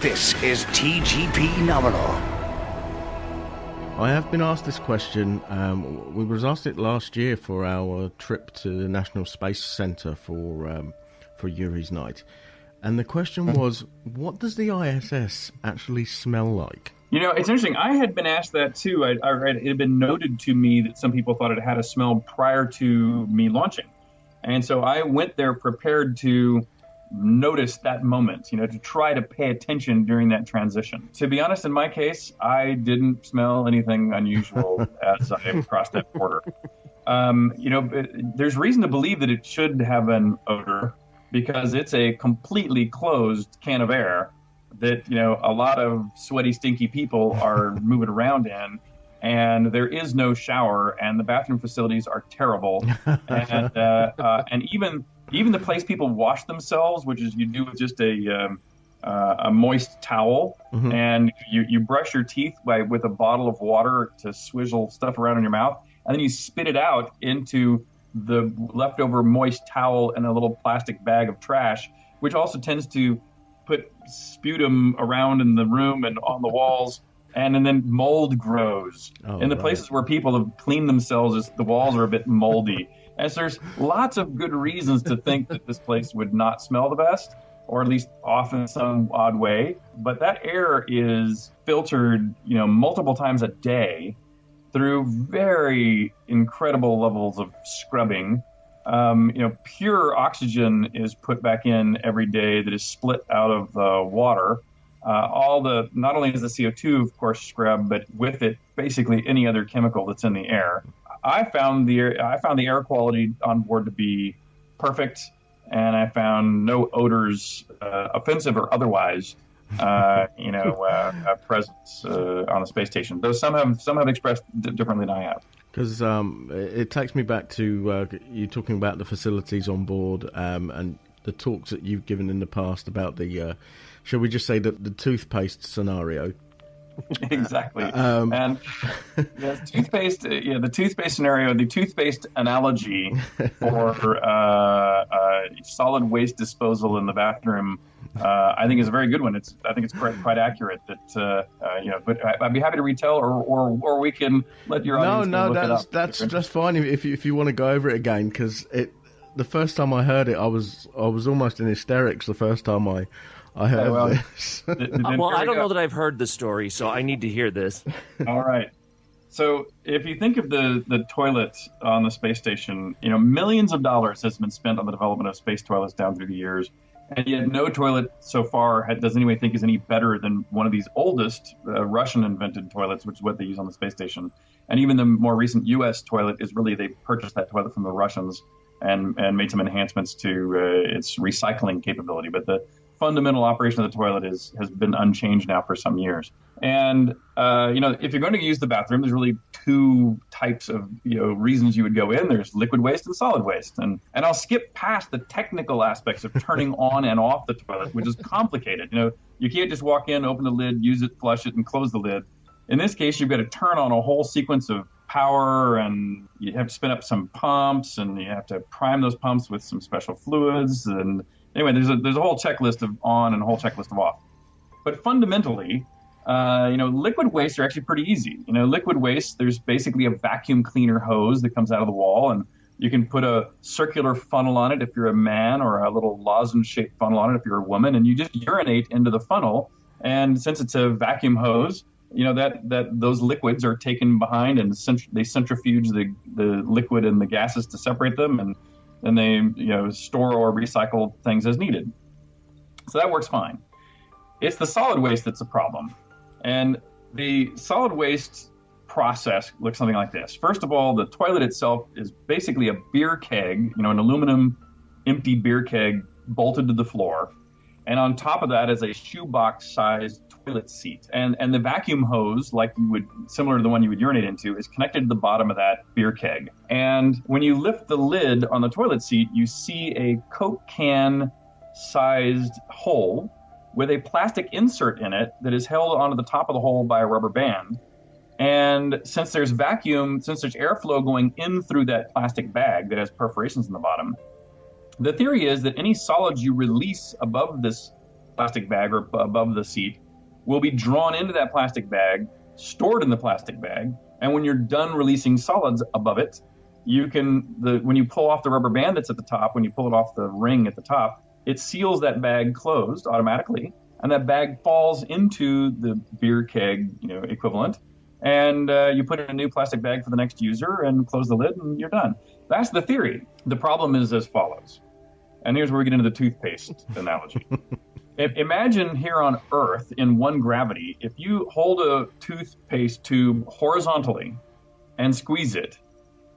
This is TGP Nominal. I have been asked this question. We was asked it last year for our trip to the National Space Centre for Yuri's Night. And the question was, what does the ISS actually smell like? You know, it's interesting. I had been asked that too. It had been noted to me that some people thought it had a smell prior to me launching. And so I went there prepared to notice that moment, to try to pay attention during that transition. To be honest, in my case, I didn't smell anything unusual as I crossed that border. There's reason to believe that it should have an odor because it's a completely closed can of air that, a lot of sweaty, stinky people are moving around in. And there is no shower, and the bathroom facilities are terrible. And even the place people wash themselves, which is you do with just a moist towel, and you brush your teeth with a bottle of water to swizzle stuff around in your mouth, and then you spit it out into the leftover moist towel in a little plastic bag of trash, which also tends to put sputum around in the room and on the walls. And then mold grows in the places where people have cleaned themselves. The walls are a bit moldy. And so there's lots of good reasons to think that this place would not smell the best, or at least off in some odd way. But that air is filtered, multiple times a day through very incredible levels of scrubbing. Pure oxygen is put back in every day that is split out of the water. Not only is the CO2, of course, scrubbed, but with it, basically any other chemical that's in the air. I found the air quality on board to be perfect, and I found no odors, offensive or otherwise, presence on the space station. Though some have expressed differently than I have. Because it takes me back to you talking about the facilities on board and the talks that you've given in the past about the. Shall we just say the toothpaste scenario? Exactly. And toothpaste. The toothpaste scenario, the toothpaste analogy for solid waste disposal in the bathroom, I think is a very good one. I think it's quite accurate. That but I'd be happy to retell, or we can let your audience look it up. That's fine if you want to go over it again, because the first time I heard it, I was almost in hysterics. The first time I heard this. I don't know that I've heard the story, so I need to hear this. All right. So if you think of the toilet on the space station, millions of dollars has been spent on the development of space toilets down through the years, and yet no toilet so far does anyone think is any better than one of these oldest Russian-invented toilets, which is what they use on the space station. And even the more recent U.S. toilet is really, they purchased that toilet from the Russians and made some enhancements to its recycling capability. But the fundamental operation of the toilet has been unchanged now for some years. And, if you're going to use the bathroom, there's really two types of, reasons you would go in. There's liquid waste and solid waste. And I'll skip past the technical aspects of turning on and off the toilet, which is complicated. You can't just walk in, open the lid, use it, flush it, and close the lid. In this case, you've got to turn on a whole sequence of power, and you have to spin up some pumps, and you have to prime those pumps with some special fluids. And anyway, there's a whole checklist of on and a whole checklist of off. But fundamentally, liquid waste are actually pretty easy. Liquid waste, there's basically a vacuum cleaner hose that comes out of the wall, and you can put a circular funnel on it if you're a man, or a little lozenge-shaped funnel on it if you're a woman, and you just urinate into the funnel. And since it's a vacuum hose, that those liquids are taken behind, and they centrifuge the liquid and the gases to separate them, and then they store or recycle things as needed. So that works fine. It's the solid waste that's a problem. And the solid waste process looks something like this. First of all, the toilet itself is basically a beer keg, an aluminum empty beer keg bolted to the floor. And on top of that is a shoebox-sized toilet seat. And the vacuum hose, similar to the one you would urinate into, is connected to the bottom of that beer keg. And when you lift the lid on the toilet seat, you see a Coke can-sized hole with a plastic insert in it that is held onto the top of the hole by a rubber band. And since there's airflow going in through that plastic bag that has perforations in the bottom, the theory is that any solids you release above this plastic bag or above the seat will be drawn into that plastic bag, stored in the plastic bag, and when you're done releasing solids above it, when you pull off the rubber band that's at the top, when you pull it off the ring at the top, it seals that bag closed automatically, and that bag falls into the beer keg, equivalent, and you put it in a new plastic bag for the next user and close the lid, and you're done. That's the theory. The problem is as follows, and here's where we get into the toothpaste analogy. Imagine here on Earth in one gravity, if you hold a toothpaste tube horizontally and squeeze it,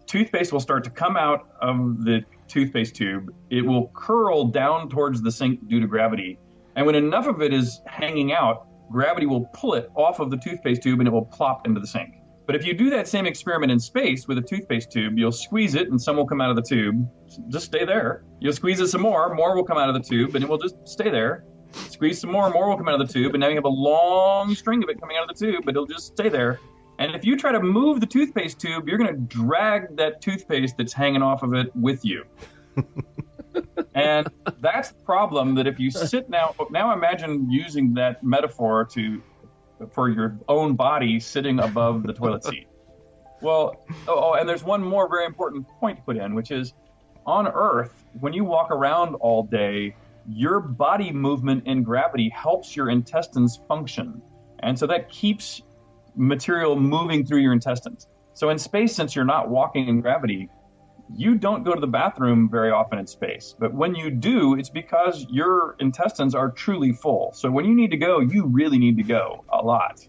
toothpaste will start to come out of the toothpaste tube. It will curl down towards the sink due to gravity. And when enough of it is hanging out, gravity will pull it off of the toothpaste tube and it will plop into the sink. But if you do that same experiment in space with a toothpaste tube, you'll squeeze it and some will come out of the tube. Just stay there. You'll squeeze it some more will come out of the tube, and it will just stay there. Squeeze some more will come out of the tube, and now you have a long string of it coming out of the tube, but it'll just stay there. And if you try to move the toothpaste tube, you're going to drag that toothpaste that's hanging off of it with you. And that's the problem, that if you sit now imagine using that metaphor for your own body sitting above the toilet seat. Well, and there's one more very important point to put in, which is on Earth, when you walk around all day, your body movement in gravity helps your intestines function. And so that keeps material moving through your intestines. So in space, since you're not walking in gravity, you don't go to the bathroom very often in space. But when you do, it's because your intestines are truly full. So when you need to go, you really need to go a lot.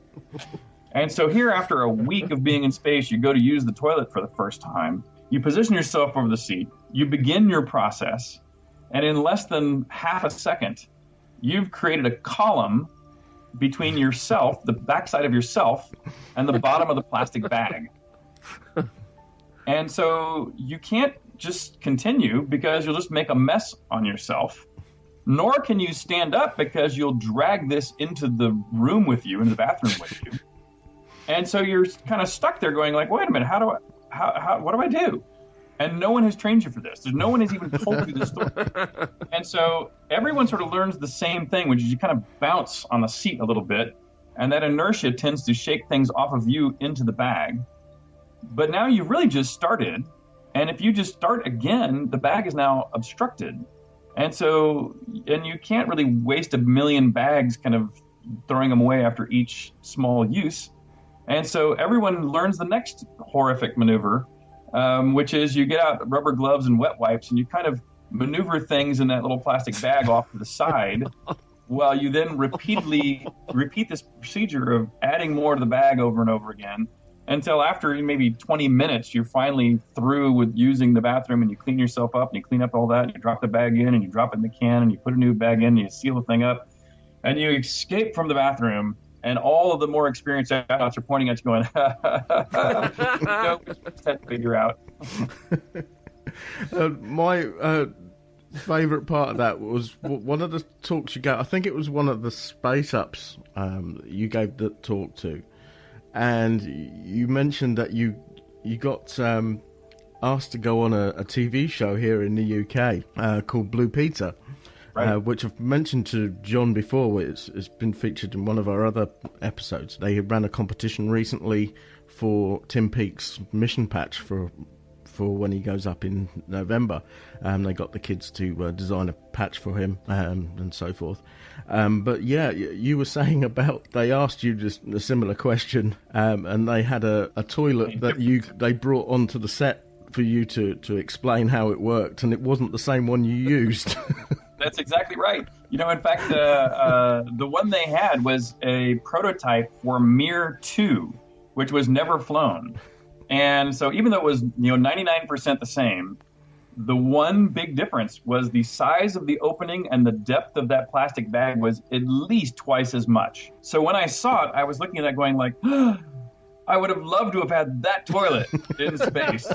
And so here, after a week of being in space, you go to use the toilet for the first time. You position yourself over the seat. You begin your process. And in less than half a second, you've created a column between yourself, the backside of yourself, and the bottom of the plastic bag. And so you can't just continue because you'll just make a mess on yourself, nor can you stand up because you'll drag this into the room with you, into the bathroom with you. And so you're kind of stuck there going like, wait a minute, what do I do? And no one has trained you for this. No one has even told you this story. And so everyone sort of learns the same thing, which is you kind of bounce on the seat a little bit, and that inertia tends to shake things off of you into the bag. But now you've really just started, and if you just start again, the bag is now obstructed. And you can't really waste a million bags kind of throwing them away after each small use. And so everyone learns the next horrific maneuver, which is you get out rubber gloves and wet wipes, and you kind of maneuver things in that little plastic bag off to the side, while you then repeat this procedure of adding more to the bag over and over again, until after maybe 20 minutes, you're finally through with using the bathroom, and you clean yourself up, and you clean up all that, and you drop the bag in, and you drop it in the can, and you put a new bag in, and you seal the thing up, and you escape from the bathroom. And all of the more experienced adults are pointing at you going, we just had to figure out. My favourite part of that was one of the talks you gave. I think it was one of the Space Ups you gave the talk to. And you mentioned that you got asked to go on a TV show here in the UK called Blue Peter. Right. Which I've mentioned to John before. It's been featured in one of our other episodes. They ran a competition recently for Tim Peake's mission patch for when he goes up in November. They got the kids to design a patch for him and so forth. But yeah, you were saying about they asked you just a similar question, and they had a toilet that they brought onto the set for you to explain how it worked, and it wasn't the same one you used. That's exactly right. In fact, the one they had was a prototype for Mir 2, which was never flown. And so even though it was 99% the same, the one big difference was the size of the opening and the depth of that plastic bag was at least twice as much. So when I saw it, I was looking at that going like, I would have loved to have had that toilet in space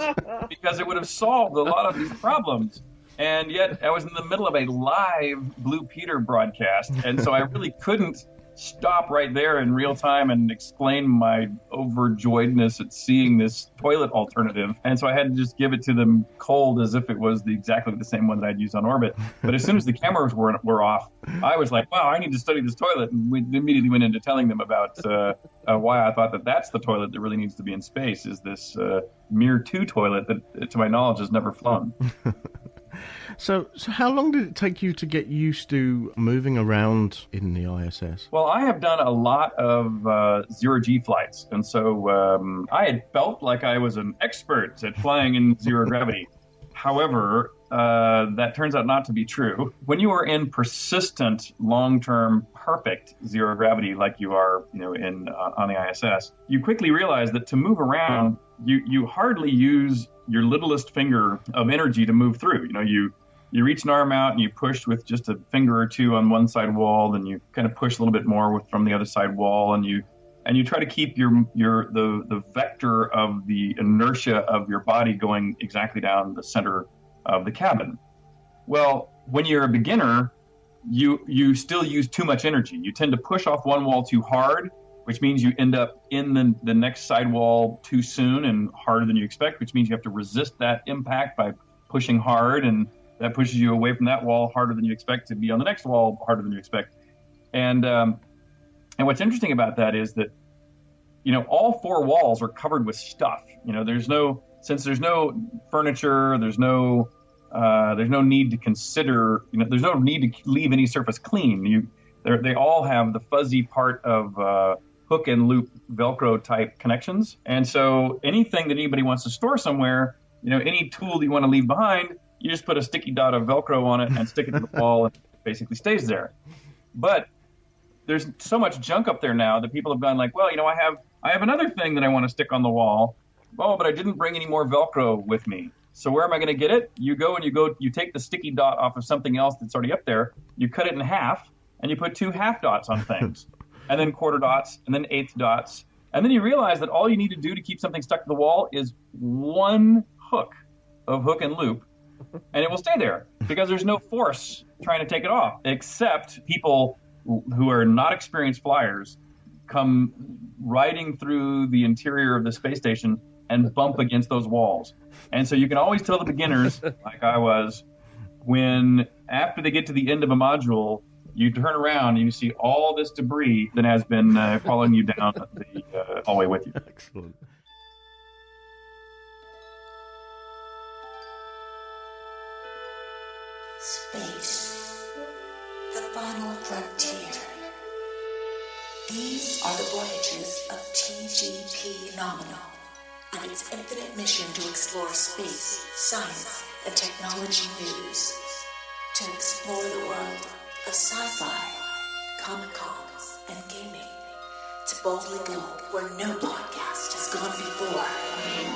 because it would have solved a lot of these problems. And yet I was in the middle of a live Blue Peter broadcast, and so I really couldn't stop right there in real time and explain my overjoyedness at seeing this toilet alternative. And so I had to just give it to them cold as if it was exactly the same one that I'd used on orbit. But as soon as the cameras were off, I was like, wow, I need to study this toilet. And we immediately went into telling them about why I thought that that's the toilet that really needs to be in space, is this Mir 2 toilet that, to my knowledge, has never flown. So how long did it take you to get used to moving around in the ISS? Well, I have done a lot of zero-G flights, and so I had felt like I was an expert at flying in zero gravity. However, that turns out not to be true. When you are in persistent, long-term, perfect zero gravity like you are, on the ISS, you quickly realize that to move around, you hardly use your littlest finger of energy to move through. You reach an arm out and you push with just a finger or two on one side wall, then you kind of push a little bit more from the other side wall, and you try to keep the vector of the inertia of your body going exactly down the center of the cabin. Well, when you're a beginner, you still use too much energy. You tend to push off one wall too hard, which means you end up in the next side wall too soon and harder than you expect, which means you have to resist that impact by pushing hard, and that pushes you away from that wall harder than you expect to be on the next wall harder than you expect. And what's interesting about that is that, all four walls are covered with stuff. Since there's no furniture, there's no need to consider, there's no need to leave any surface clean. They all have the fuzzy part of hook and loop Velcro type connections. And so anything that anybody wants to store somewhere, any tool you want to leave behind, you just put a sticky dot of Velcro on it and stick it to the wall, and it basically stays there. But there's so much junk up there now that people have gone like, well, I have another thing that I want to stick on the wall. Oh, but I didn't bring any more Velcro with me. So where am I going to get it? You take the sticky dot off of something else that's already up there, you cut it in half, and you put 2 half dots on things, and then quarter dots, and then eighth dots. And then you realize that all you need to do to keep something stuck to the wall is one hook of hook and loop, and it will stay there because there's no force trying to take it off, except people who are not experienced flyers come riding through the interior of the space station and bump against those walls. And so you can always tell the beginners, like I was, when after they get to the end of a module, you turn around and you see all this debris that has been following you down the hallway with you. Excellent. Space, the final frontier. These are the voyages of TGP Nominal and its infinite mission to explore space, science, and technology news. To explore the world of sci-fi, comic-cons, and gaming. To boldly go where no podcast has gone before.